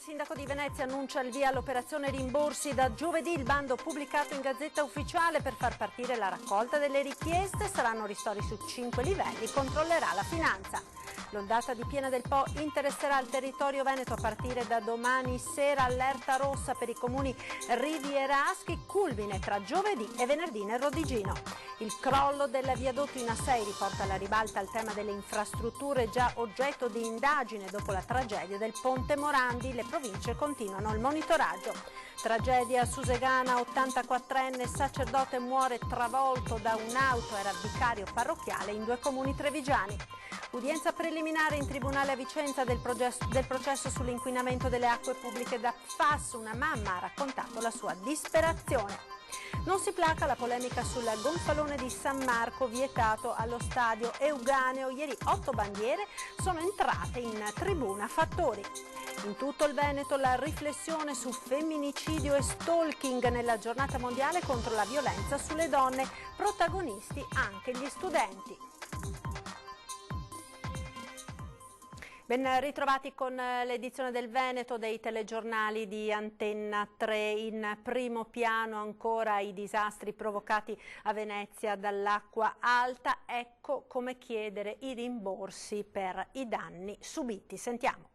sindaco di Venezia annuncia il via all'operazione rimborsi. Da giovedì il bando pubblicato in Gazzetta Ufficiale per far partire la raccolta delle richieste. Saranno ristori su 5 livelli, controllerà la finanza. L'ondata di piena del Po interesserà il territorio veneto a partire da domani sera. Allerta rossa per i comuni rivieraschi, culmine tra giovedì e venerdì nel Rodigino. Il crollo del viadotto in A6 riporta alla ribalta il tema delle infrastrutture, già oggetto di indagine dopo la tragedia del Ponte Morandi. Le province continuano il monitoraggio. Tragedia susegana, 84enne sacerdote muore travolto da un'auto, era vicario parrocchiale in 2 comuni trevigiani. Udienza preliminare in tribunale a Vicenza del processo sull'inquinamento delle acque pubbliche da PFAS. Una mamma ha raccontato la sua disperazione. Non si placa la polemica sul gonfalone di San Marco vietato allo stadio Euganeo. Ieri 8 bandiere sono entrate in tribuna Fattori. In tutto il Veneto la riflessione su femminicidio e stalking nella giornata mondiale contro la violenza sulle donne, protagonisti anche gli studenti. Ben ritrovati con l'edizione del Veneto dei telegiornali di Antenna 3. In primo piano ancora i disastri provocati a Venezia dall'acqua alta. Ecco come chiedere i rimborsi per i danni subiti. Sentiamo.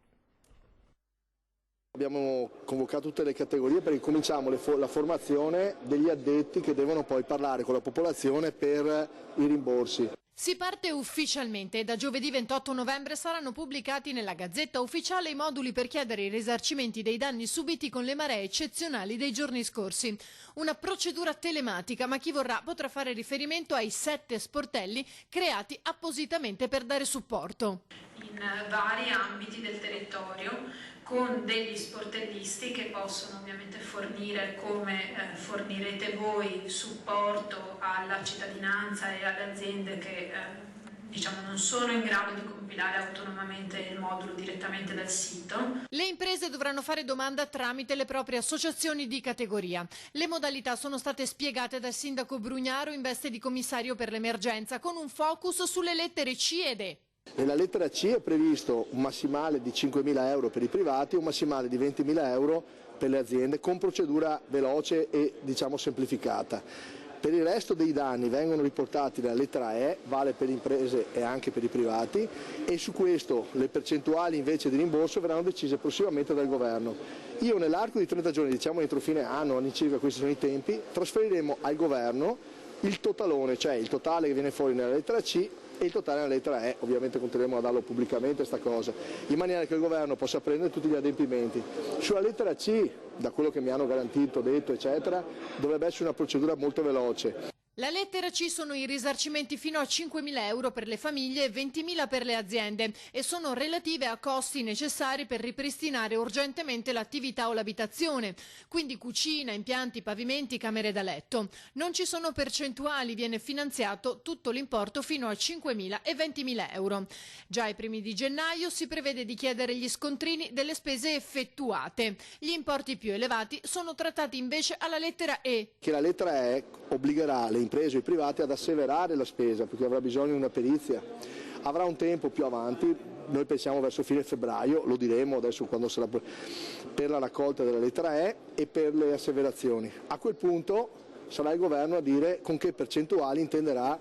Abbiamo convocato tutte le categorie perché cominciamo la formazione degli addetti che devono poi parlare con la popolazione per i rimborsi. Si parte ufficialmente e da giovedì 28 novembre saranno pubblicati nella Gazzetta Ufficiale i moduli per chiedere i risarcimenti dei danni subiti con le maree eccezionali dei giorni scorsi. Una procedura telematica, ma chi vorrà potrà fare riferimento ai 7 sportelli creati appositamente per dare supporto. In vari ambiti del territorio, con degli sportellisti che possono ovviamente fornire, come fornirete voi, supporto alla cittadinanza e alle aziende che non sono in grado di compilare autonomamente il modulo direttamente dal sito. Le imprese dovranno fare domanda tramite le proprie associazioni di categoria. Le modalità sono state spiegate dal sindaco Brugnaro in veste di commissario per l'emergenza, con un focus sulle lettere C ed E. Nella lettera C è previsto un massimale di 5.000 euro per i privati e un massimale di 20.000 euro per le aziende, con procedura veloce e semplificata. Per il resto dei danni vengono riportati nella lettera E, vale per le imprese e anche per i privati, e su questo le percentuali invece di rimborso verranno decise prossimamente dal governo. Io nell'arco di 30 giorni, diciamo entro fine anno, all'incirca questi sono i tempi, trasferiremo al governo il totalone, cioè il totale che viene fuori nella lettera C e il totale nella lettera E. Ovviamente continueremo a darlo pubblicamente questa cosa, in maniera che il governo possa prendere tutti gli adempimenti. Sulla lettera C, da quello che mi hanno garantito, detto eccetera, dovrebbe essere una procedura molto veloce. La lettera C sono i risarcimenti fino a 5.000 euro per le famiglie e 20.000 per le aziende e sono relative a costi necessari per ripristinare urgentemente l'attività o l'abitazione, quindi cucina, impianti, pavimenti, camere da letto. Non ci sono percentuali, viene finanziato tutto l'importo fino a 5.000 e 20.000 euro. Già ai primi di gennaio si prevede di chiedere gli scontrini delle spese effettuate. Gli importi più elevati sono trattati invece alla lettera E. Che la lettera E obbligherà le imprese e i privati ad asseverare la spesa perché avrà bisogno di una perizia. Avrà un tempo più avanti, noi pensiamo verso fine febbraio, lo diremo adesso quando sarà per la raccolta della lettera E e per le asseverazioni. A quel punto sarà il governo a dire con che percentuali intenderà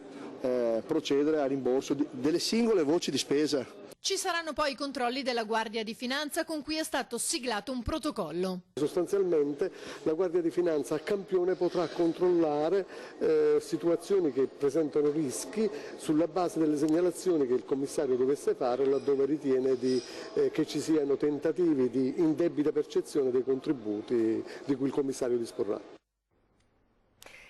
procedere al rimborso delle singole voci di spesa. Ci saranno poi i controlli della Guardia di Finanza con cui è stato siglato un protocollo. Sostanzialmente la Guardia di Finanza a campione potrà controllare situazioni che presentano rischi sulla base delle segnalazioni che il commissario dovesse fare laddove ritiene che ci siano tentativi di indebita percezione dei contributi di cui il commissario disporrà.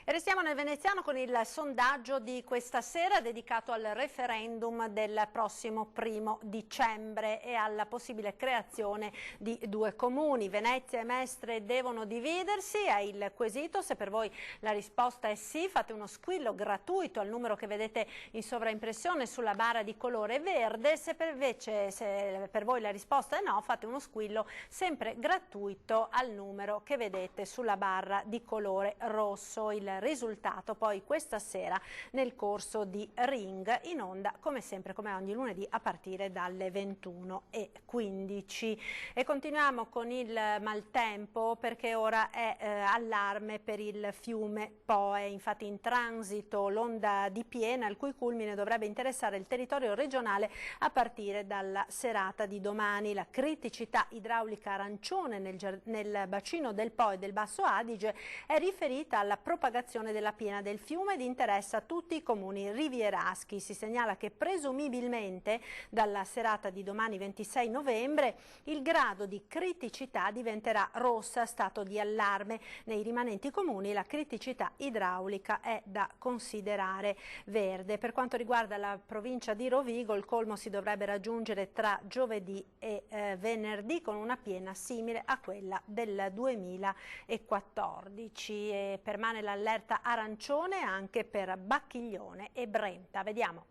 E restiamo nel veneziano con il sondaggio di questa sera dedicato al referendum del prossimo 1° dicembre e alla possibile creazione di 2 comuni. Venezia e Mestre devono dividersi, è il quesito. Se per voi la risposta è sì, fate uno squillo gratuito al numero che vedete in sovraimpressione sulla barra di colore verde. Se per voi la risposta è no, fate uno squillo sempre gratuito al numero che vedete sulla barra di colore rosso. Il risultato poi questa sera nel corso di Ring, in onda come sempre, come ogni lunedì, a partire dalle 21:15. E continuiamo con il maltempo, perché ora è allarme per il fiume Po. È infatti in transito l'onda di piena, il cui culmine dovrebbe interessare il territorio regionale a partire dalla serata di domani. La criticità idraulica arancione nel bacino del Po e del Basso Adige è riferita alla propagazione della piena del fiume ed interessa tutti i comuni rivieraschi. Si segnala che presumibilmente dalla serata di domani 26 novembre il grado di criticità diventerà rossa, stato di allarme. Nei rimanenti comuni la criticità idraulica è da considerare verde. Per quanto riguarda la provincia di Rovigo, il colmo si dovrebbe raggiungere tra giovedì e venerdì con una piena simile a quella del 2014. E permane l'allerta arancione anche per Bacchiglione e Brenta. Vediamo.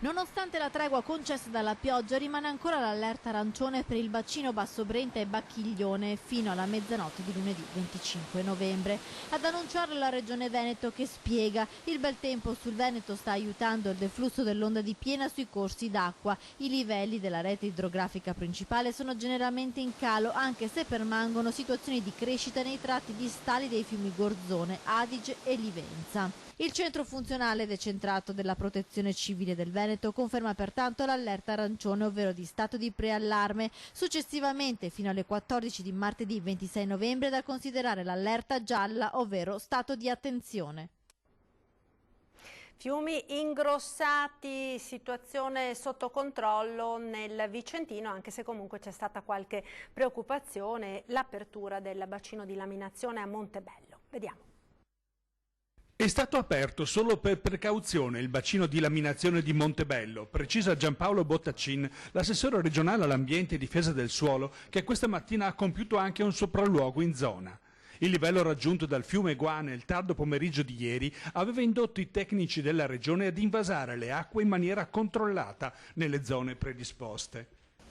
Nonostante la tregua concessa dalla pioggia, rimane ancora l'allerta arancione per il bacino Basso Brenta e Bacchiglione fino alla mezzanotte di lunedì 25 novembre. Ad annunciarlo la Regione Veneto, che spiega: il bel tempo sul Veneto sta aiutando il deflusso dell'onda di piena sui corsi d'acqua. I livelli della rete idrografica principale sono generalmente in calo, anche se permangono situazioni di crescita nei tratti distali dei fiumi Gorzone, Adige e Livenza. Il centro funzionale decentrato della Protezione Civile del Veneto conferma pertanto l'allerta arancione, ovvero di stato di preallarme. Successivamente, fino alle 14 di martedì 26 novembre, da considerare l'allerta gialla, ovvero stato di attenzione. Fiumi ingrossati, situazione sotto controllo nel Vicentino, anche se comunque c'è stata qualche preoccupazione, l'apertura del bacino di laminazione a Montebello. Vediamo. È stato aperto solo per precauzione il bacino di laminazione di Montebello, precisa Giampaolo Bottaccin, l'assessore regionale all'ambiente e difesa del suolo, che questa mattina ha compiuto anche un sopralluogo in zona. Il livello raggiunto dal fiume Guà nel tardo pomeriggio di ieri aveva indotto i tecnici della regione ad invasare le acque in maniera controllata nelle zone predisposte.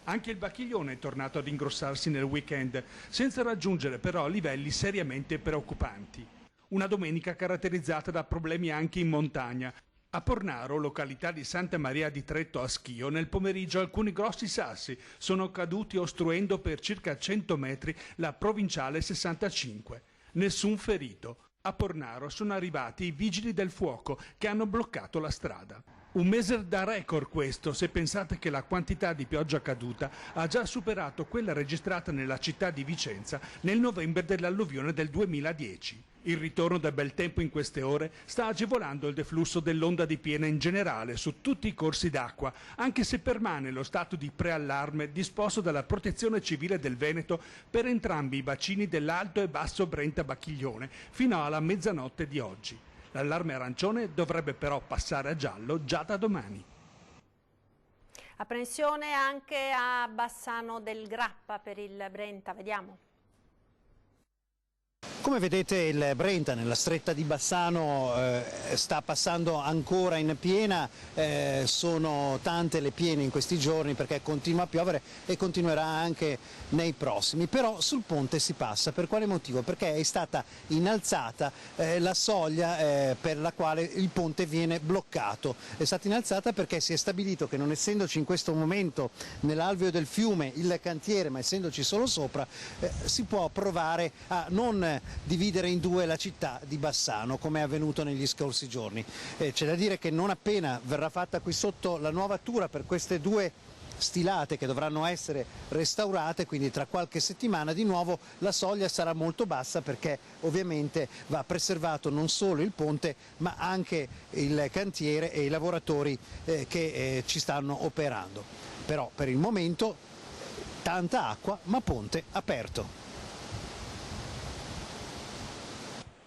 Anche il Bacchiglione è tornato ad ingrossarsi nel weekend, senza raggiungere però livelli seriamente preoccupanti. Una domenica caratterizzata da problemi anche in montagna. A Pornaro, località di Santa Maria di Tretto a Schio, nel pomeriggio alcuni grossi sassi sono caduti ostruendo per circa 100 metri la provinciale 65. Nessun ferito. A Pornaro sono arrivati i vigili del fuoco che hanno bloccato la strada. Un mese da record questo, se pensate che la quantità di pioggia caduta ha già superato quella registrata nella città di Vicenza nel novembre dell'alluvione del 2010. Il ritorno del bel tempo in queste ore sta agevolando il deflusso dell'onda di piena in generale su tutti i corsi d'acqua, anche se permane lo stato di preallarme disposto dalla Protezione Civile del Veneto per entrambi i bacini dell'Alto e Basso Brenta Bacchiglione fino alla mezzanotte di oggi. L'allarme arancione dovrebbe però passare a giallo già da domani. Apprensione anche a Bassano del Grappa per il Brenta, vediamo. Come vedete il Brenta nella stretta di Bassano sta passando ancora in piena, sono tante le piene in questi giorni perché continua a piovere e continuerà anche nei prossimi, però sul ponte si passa. Per quale motivo? Perché è stata innalzata la soglia per la quale il ponte viene bloccato. È stata innalzata perché si è stabilito che, non essendoci in questo momento nell'alveo del fiume il cantiere, ma essendoci solo sopra, si può provare a non dividere in due la città di Bassano, come è avvenuto negli scorsi giorni. C'è da dire che non appena verrà fatta qui sotto la nuovatura per queste due stilate che dovranno essere restaurate, quindi tra qualche settimana di nuovo la soglia sarà molto bassa, perché ovviamente va preservato non solo il ponte ma anche il cantiere e i lavoratori che ci stanno operando. Però per il momento tanta acqua ma ponte aperto.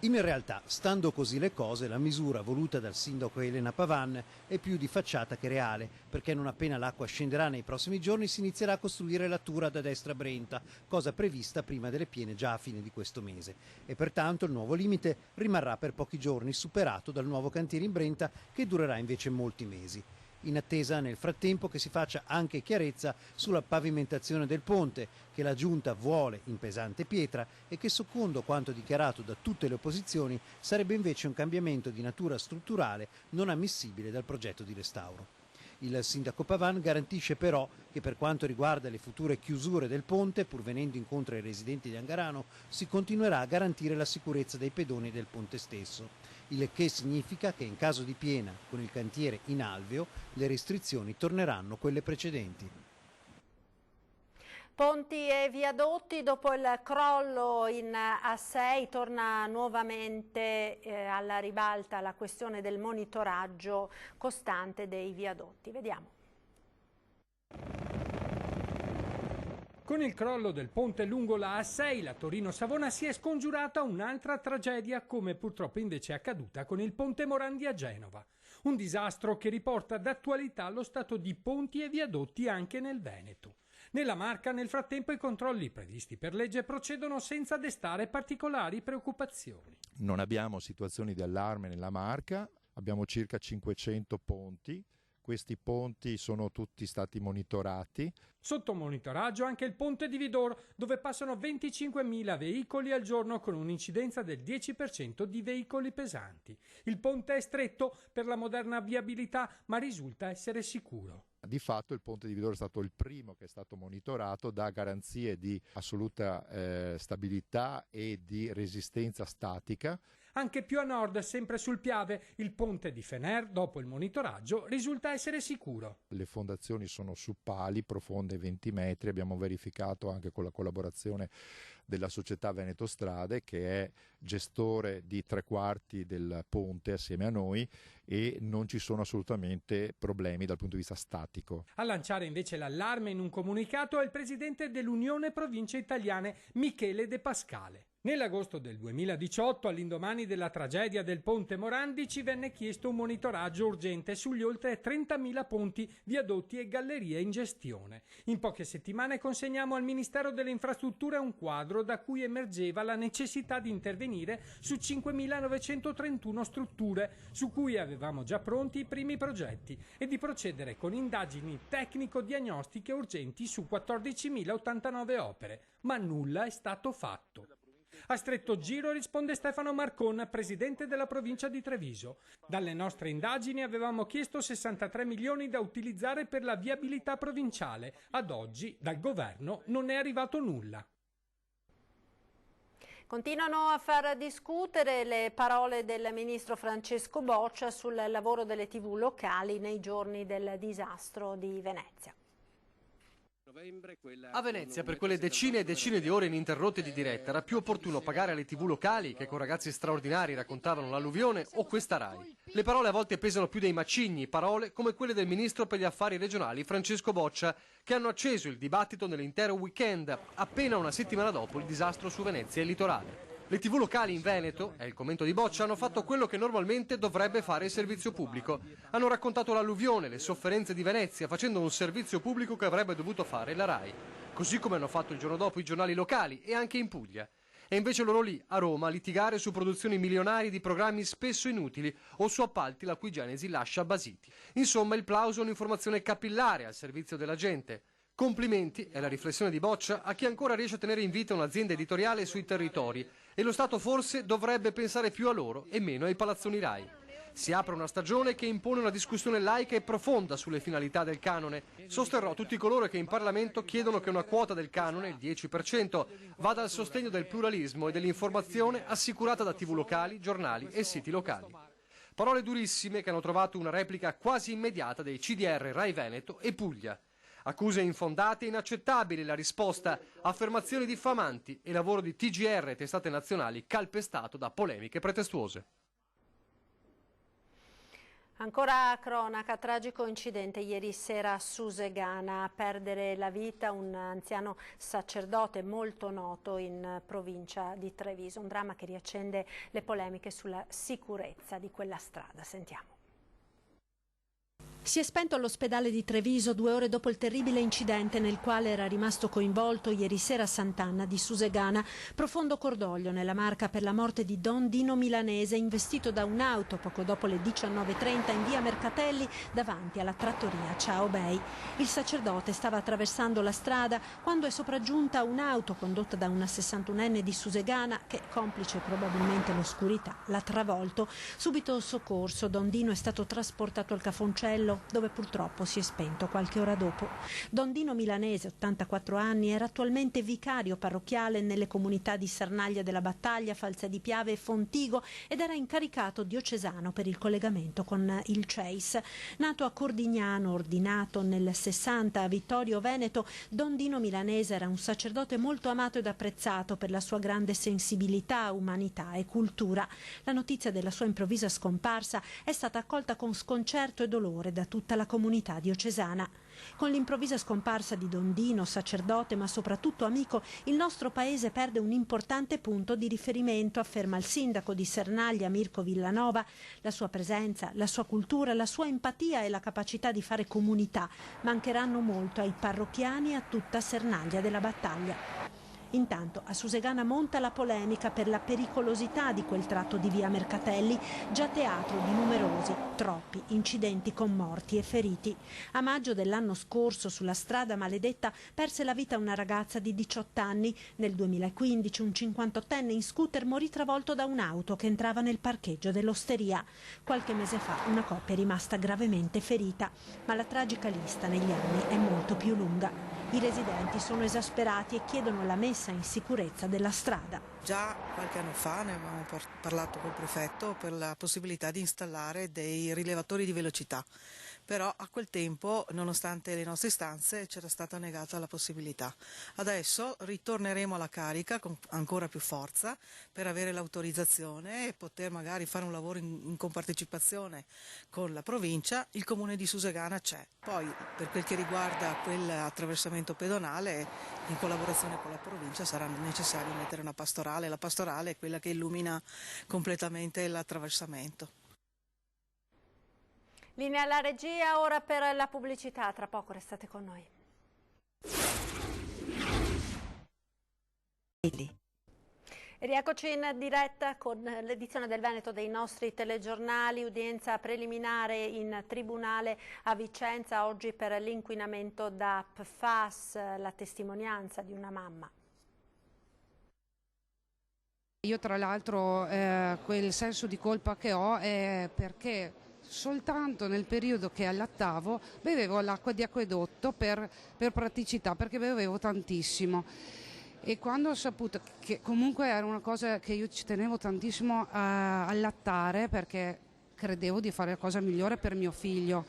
In realtà, stando così le cose, la misura voluta dal sindaco Elena Pavan è più di facciata che reale, perché non appena l'acqua scenderà nei prossimi giorni si inizierà a costruire la tura da destra a Brenta, cosa prevista prima delle piene già a fine di questo mese. E pertanto il nuovo limite rimarrà per pochi giorni, superato dal nuovo cantiere in Brenta che durerà invece molti mesi. in attesa nel frattempo che si faccia anche chiarezza sulla pavimentazione del ponte, che la Giunta vuole in pesante pietra e che, secondo quanto dichiarato da tutte le opposizioni, sarebbe invece un cambiamento di natura strutturale non ammissibile dal progetto di restauro. Il sindaco Pavan garantisce però che per quanto riguarda le future chiusure del ponte, pur venendo incontro ai residenti di Angarano, si continuerà a garantire la sicurezza dei pedoni del ponte stesso, il che significa che in caso di piena, con il cantiere in alveo, le restrizioni torneranno quelle precedenti. Ponti e viadotti, dopo il crollo in A6 torna nuovamente alla ribalta la questione del monitoraggio costante dei viadotti. Vediamo. Con il crollo del ponte lungo la A6, la Torino-Savona, si è scongiurata un'altra tragedia, come purtroppo invece è accaduta con il ponte Morandi a Genova. Un disastro che riporta d'attualità lo stato di ponti e viadotti anche nel Veneto. Nella Marca, nel frattempo, i controlli previsti per legge procedono senza destare particolari preoccupazioni. Non abbiamo situazioni di allarme nella Marca, abbiamo circa 500 ponti. Questi ponti sono tutti stati monitorati. Sotto monitoraggio anche il ponte di Vidor, dove passano 25.000 veicoli al giorno con un'incidenza del 10% di veicoli pesanti. Il ponte è stretto per la moderna viabilità, ma risulta essere sicuro. Di fatto il ponte di Vidor è stato il primo che è stato monitorato, dà garanzie di assoluta stabilità e di resistenza statica. Anche più a nord, sempre sul Piave, il ponte di Fener, dopo il monitoraggio, risulta essere sicuro. Le fondazioni sono su pali profonde 20 metri, abbiamo verificato anche con la collaborazione della società Veneto Strade, che è gestore di 3/4 del ponte assieme a noi, e non ci sono assolutamente problemi dal punto di vista statico. A lanciare invece l'allarme in un comunicato è il presidente dell'Unione Province Italiane, Michele De Pascale. Nell'agosto del 2018, all'indomani della tragedia del ponte Morandi, ci venne chiesto un monitoraggio urgente sugli oltre 30.000 ponti, viadotti e gallerie in gestione. In poche settimane consegniamo al Ministero delle Infrastrutture un quadro da cui emergeva la necessità di intervenire su 5.931 strutture, su cui avevamo già pronti i primi progetti, e di procedere con indagini tecnico-diagnostiche urgenti su 14.089 opere, ma nulla è stato fatto. A stretto giro risponde Stefano Marcon, presidente della provincia di Treviso. Dalle nostre indagini avevamo chiesto 63 milioni da utilizzare per la viabilità provinciale. Ad oggi dal governo non è arrivato nulla. Continuano a far discutere le parole del ministro Francesco Boccia sul lavoro delle TV locali nei giorni del disastro di Venezia. A Venezia, per quelle decine e decine di ore ininterrotte di diretta, era più opportuno pagare alle TV locali, che con ragazzi straordinari raccontavano l'alluvione, o questa Rai. Le parole a volte pesano più dei macigni, parole come quelle del ministro per gli affari regionali Francesco Boccia, che hanno acceso il dibattito nell'intero weekend, appena una settimana dopo il disastro su Venezia e il litorale. Le TV locali in Veneto, è il commento di Boccia, hanno fatto quello che normalmente dovrebbe fare il servizio pubblico. Hanno raccontato l'alluvione, le sofferenze di Venezia, facendo un servizio pubblico che avrebbe dovuto fare la Rai. Così come hanno fatto il giorno dopo i giornali locali e anche in Puglia. E invece loro lì, a Roma, a litigare su produzioni milionarie di programmi spesso inutili o su appalti la cui genesi lascia basiti. Insomma, il plauso è un'informazione capillare al servizio della gente. Complimenti, è la riflessione di Boccia, a chi ancora riesce a tenere in vita un'azienda editoriale sui territori, e lo Stato forse dovrebbe pensare più a loro e meno ai palazzoni Rai. Si apre una stagione che impone una discussione laica e profonda sulle finalità del canone. Sosterrò tutti coloro che in Parlamento chiedono che una quota del canone, il 10%, vada al sostegno del pluralismo e dell'informazione assicurata da TV locali, giornali e siti locali. Parole durissime che hanno trovato una replica quasi immediata dei CDR Rai Veneto e Puglia. Accuse infondate e inaccettabili la risposta, affermazioni diffamanti e lavoro di TGR e testate nazionali calpestato da polemiche pretestuose. Ancora cronaca, tragico incidente ieri sera a Susegana, a perdere la vita un anziano sacerdote molto noto in provincia di Treviso, un dramma che riaccende le polemiche sulla sicurezza di quella strada. Sentiamo. Si è spento all'ospedale di Treviso 2 ore dopo il terribile incidente nel quale era rimasto coinvolto ieri sera a Sant'Anna di Susegana. Profondo cordoglio nella Marca per la morte di Don Dino Milanese, investito da un'auto poco dopo le 19:30 in via Mercatelli davanti alla trattoria Ciao Bei. Il sacerdote stava attraversando la strada quando è sopraggiunta un'auto condotta da una 61enne di Susegana che, complice probabilmente l'oscurità, l'ha travolto. Subito soccorso, Don Dino è stato trasportato al Cafoncello, dove purtroppo si è spento qualche ora dopo. Don Dino Milanese, 84 anni, era attualmente vicario parrocchiale nelle comunità di Sernaglia della Battaglia, Falsa di Piave e Fontigo ed era incaricato diocesano per il collegamento con il CEIS. Nato a Cordignano, ordinato nel 60 a Vittorio Veneto, Don Dino Milanese era un sacerdote molto amato ed apprezzato per la sua grande sensibilità, umanità e cultura. La notizia della sua improvvisa scomparsa è stata accolta con sconcerto e dolore da tutta la comunità diocesana. Con l'improvvisa scomparsa di Don Dino, sacerdote ma soprattutto amico, il nostro paese perde un importante punto di riferimento, afferma il sindaco di Sernaglia Mirko Villanova. La sua presenza, la sua cultura, la sua empatia e la capacità di fare comunità mancheranno molto ai parrocchiani e a tutta Sernaglia della Battaglia. Intanto a Susegana monta la polemica per la pericolosità di quel tratto di via Mercatelli, già teatro di numerosi, troppi incidenti con morti e feriti. A maggio dell'anno scorso sulla strada maledetta perse la vita una ragazza di 18 anni. Nel 2015 un 58enne in scooter morì travolto da un'auto che entrava nel parcheggio dell'osteria. Qualche mese fa una coppia è rimasta gravemente ferita, ma la tragica lista negli anni è molto più lunga. I residenti sono esasperati e chiedono la messa in sicurezza della strada. Già qualche anno fa ne avevamo parlato col prefetto per la possibilità di installare dei rilevatori di velocità, però a quel tempo, nonostante le nostre istanze, c'era stata negata la possibilità. Adesso ritorneremo alla carica con ancora più forza per avere l'autorizzazione e poter magari fare un lavoro in compartecipazione con la provincia. Il comune di Susegana c'è. Poi per quel che riguarda quell'attraversamento pedonale, in collaborazione con la provincia sarà necessario mettere una pastorale. La pastorale è quella che illumina completamente l'attraversamento. Linea alla regia, ora per la pubblicità, tra poco restate con noi. Rieccoci in diretta con l'edizione del Veneto dei nostri telegiornali, udienza preliminare in tribunale a Vicenza oggi per l'inquinamento da PFAS, la testimonianza di una mamma. Io tra l'altro quel senso di colpa che ho è perché soltanto nel periodo che allattavo bevevo l'acqua di acquedotto per praticità, perché bevevo tantissimo. E quando ho saputo che comunque era una cosa che io ci tenevo tantissimo a allattare, perché credevo di fare la cosa migliore per mio figlio,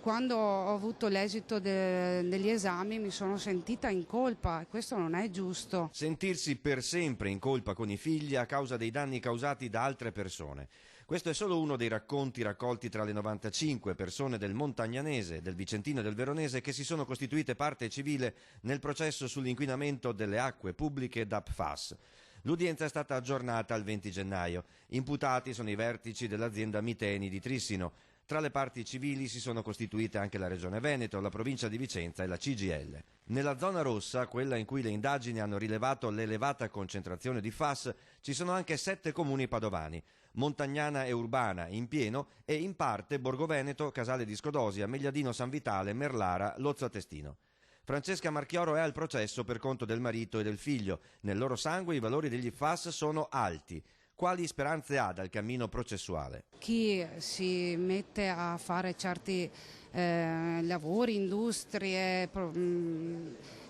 quando ho avuto l'esito degli esami mi sono sentita in colpa e questo non è giusto. Sentirsi per sempre in colpa con i figli a causa dei danni causati da altre persone. Questo è solo uno dei racconti raccolti tra le 95 persone del Montagnanese, del Vicentino e del Veronese che si sono costituite parte civile nel processo sull'inquinamento delle acque pubbliche da PFAS. L'udienza è stata aggiornata al 20 gennaio. Imputati sono i vertici dell'azienda Miteni di Trissino. Tra le parti civili si sono costituite anche la Regione Veneto, la provincia di Vicenza e la CGIL. Nella zona rossa, quella in cui le indagini hanno rilevato l'elevata concentrazione di PFAS, ci sono anche 7 comuni padovani. Montagnana e Urbana in pieno e in parte Borgo Veneto, Casale di Scodosia, Megliadino San Vitale, Merlara, Lozzo Testino. Francesca Marchioro è al processo per conto del marito e del figlio. Nel loro sangue i valori degli PFAS sono alti. Quali speranze ha dal cammino processuale? Chi si mette a fare certi lavori, industrie,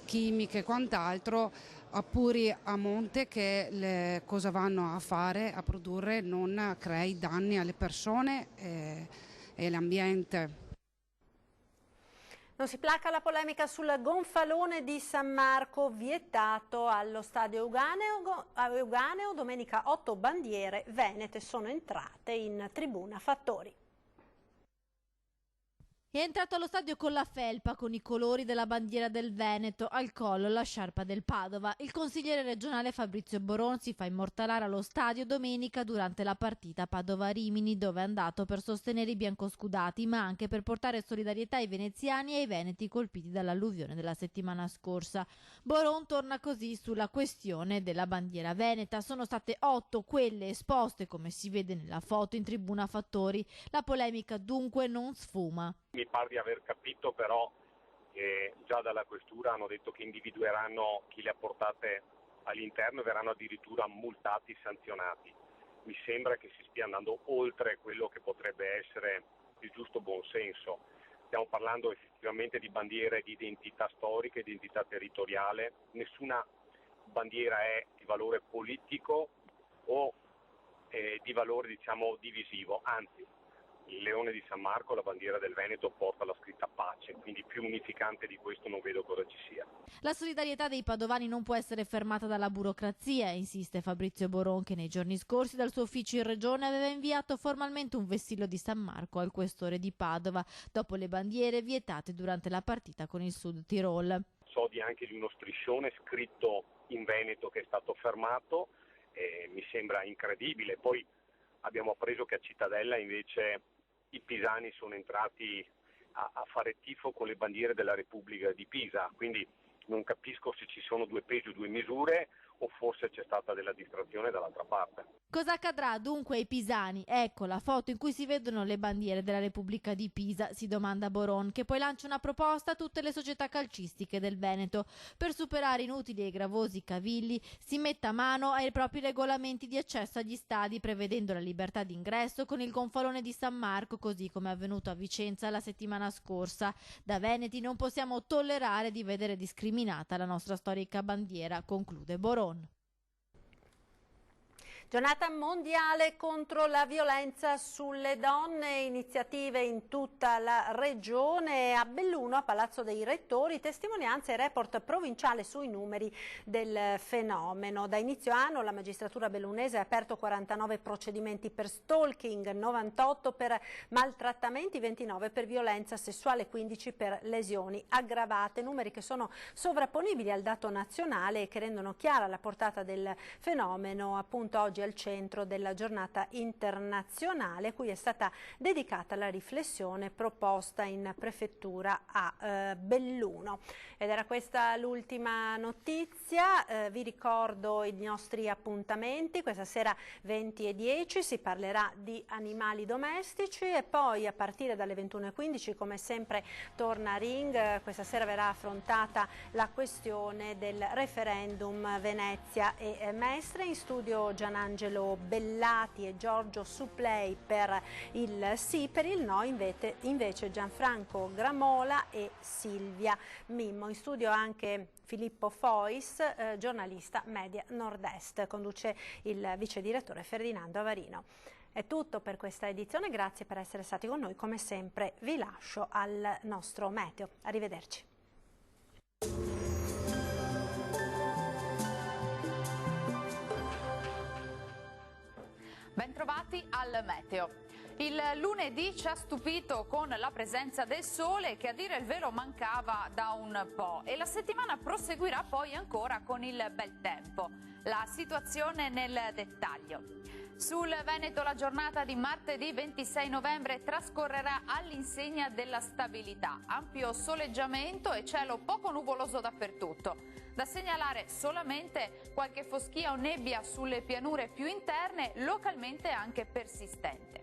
chimiche e quant'altro, appuri a monte che cosa vanno a fare, a produrre, non crei danni alle persone e l'ambiente. Non si placa la polemica sul gonfalone di San Marco, vietato allo stadio Euganeo. Domenica 8 bandiere venete sono entrate in tribuna Fattori. È entrato allo stadio con la felpa, con i colori della bandiera del Veneto, al collo la sciarpa del Padova. Il consigliere regionale Fabrizio Boron si fa immortalare allo stadio domenica durante la partita Padova-Rimini, dove è andato per sostenere i biancoscudati, ma anche per portare solidarietà ai veneziani e ai veneti colpiti dall'alluvione della settimana scorsa. Boron torna così sulla questione della bandiera veneta. Sono state 8 quelle esposte, come si vede nella foto, in tribuna Fattori. La polemica dunque non sfuma. Mi pare di aver capito però che già dalla questura hanno detto che individueranno chi le ha portate all'interno e verranno addirittura multati, sanzionati. Mi sembra che si stia andando oltre quello che potrebbe essere il giusto buonsenso. Stiamo parlando effettivamente di bandiere di identità storica, di identità territoriale. Nessuna bandiera è di valore politico o di valore, diciamo, divisivo, anzi. Il leone di San Marco, la bandiera del Veneto, porta la scritta pace, quindi più unificante di questo non vedo cosa ci sia. La solidarietà dei padovani non può essere fermata dalla burocrazia, insiste Fabrizio Boron, che nei giorni scorsi dal suo ufficio in regione aveva inviato formalmente un vessillo di San Marco al questore di Padova, dopo le bandiere vietate durante la partita con il Sud Tirol. So anche di uno striscione scritto in Veneto che è stato fermato, mi sembra incredibile. Poi abbiamo appreso che a Cittadella invece i pisani sono entrati a fare tifo con le bandiere della Repubblica di Pisa, quindi non capisco se ci sono due pesi o due misure o forse c'è stata della distrazione dall'altra parte. Cosa accadrà dunque ai pisani? Ecco la foto in cui si vedono le bandiere della Repubblica di Pisa, si domanda Boron, che poi lancia una proposta a tutte le società calcistiche del Veneto. Per superare inutili e gravosi cavilli si metta mano ai propri regolamenti di accesso agli stadi, prevedendo la libertà d'ingresso con il gonfalone di San Marco, così come è avvenuto a Vicenza la settimana scorsa. Da veneti non possiamo tollerare di vedere discriminata la nostra storica bandiera, conclude Boron. Giornata mondiale contro la violenza sulle donne, iniziative in tutta la regione. A Belluno, a Palazzo dei Rettori, testimonianze e report provinciale sui numeri del fenomeno. Da inizio anno la magistratura bellunese ha aperto 49 procedimenti per stalking, 98 per maltrattamenti, 29 per violenza sessuale, 15 per lesioni aggravate. Numeri che sono sovrapponibili al dato nazionale e che rendono chiara la portata del fenomeno, appunto oggi al centro della giornata internazionale, cui è stata dedicata la riflessione proposta in prefettura a Belluno. Ed era questa l'ultima notizia. Vi ricordo i nostri appuntamenti. Questa sera 20:10 si parlerà di animali domestici e poi a partire dalle 21:15 come sempre torna Ring. Questa sera verrà affrontata la questione del referendum Venezia e Mestre. In studio Gianangelo Bellati e Giorgio Suplei per il sì, per il no invece Gianfranco Gramola e Silvia Mimmo. In studio anche Filippo Fois, giornalista Media Nord-Est, conduce il vice direttore Ferdinando Avarino. È tutto per questa edizione, grazie per essere stati con noi, come sempre vi lascio al nostro meteo. Arrivederci. Bentrovati al meteo. Il lunedì ci ha stupito con la presenza del sole che a dire il vero mancava da un po' e la settimana proseguirà poi ancora con il bel tempo. La situazione nel dettaglio. Sul Veneto la giornata di martedì 26 novembre trascorrerà all'insegna della stabilità, ampio soleggiamento e cielo poco nuvoloso dappertutto. Da segnalare solamente qualche foschia o nebbia sulle pianure più interne, localmente anche persistente.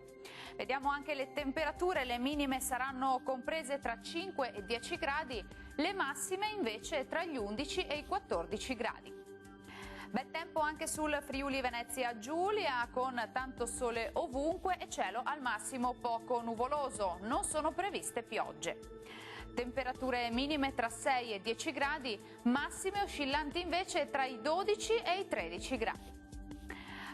Vediamo anche le temperature, le minime saranno comprese tra 5 e 10 gradi, le massime invece tra gli 11 e i 14 gradi. Bel tempo anche sul Friuli Venezia Giulia, con tanto sole ovunque e cielo al massimo poco nuvoloso, non sono previste piogge. Temperature minime tra 6 e 10 gradi, massime oscillanti invece tra i 12 e i 13 gradi.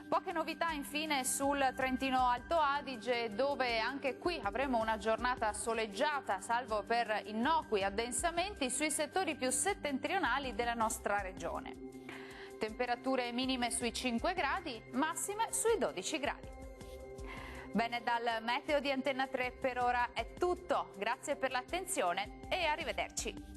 Poche novità infine sul Trentino Alto Adige, dove anche qui avremo una giornata soleggiata, salvo per innocui addensamenti sui settori più settentrionali della nostra regione. Temperature minime sui 5 gradi, massime sui 12 gradi. Bene, dal meteo di Antenna 3 per ora è tutto. Grazie per l'attenzione e arrivederci.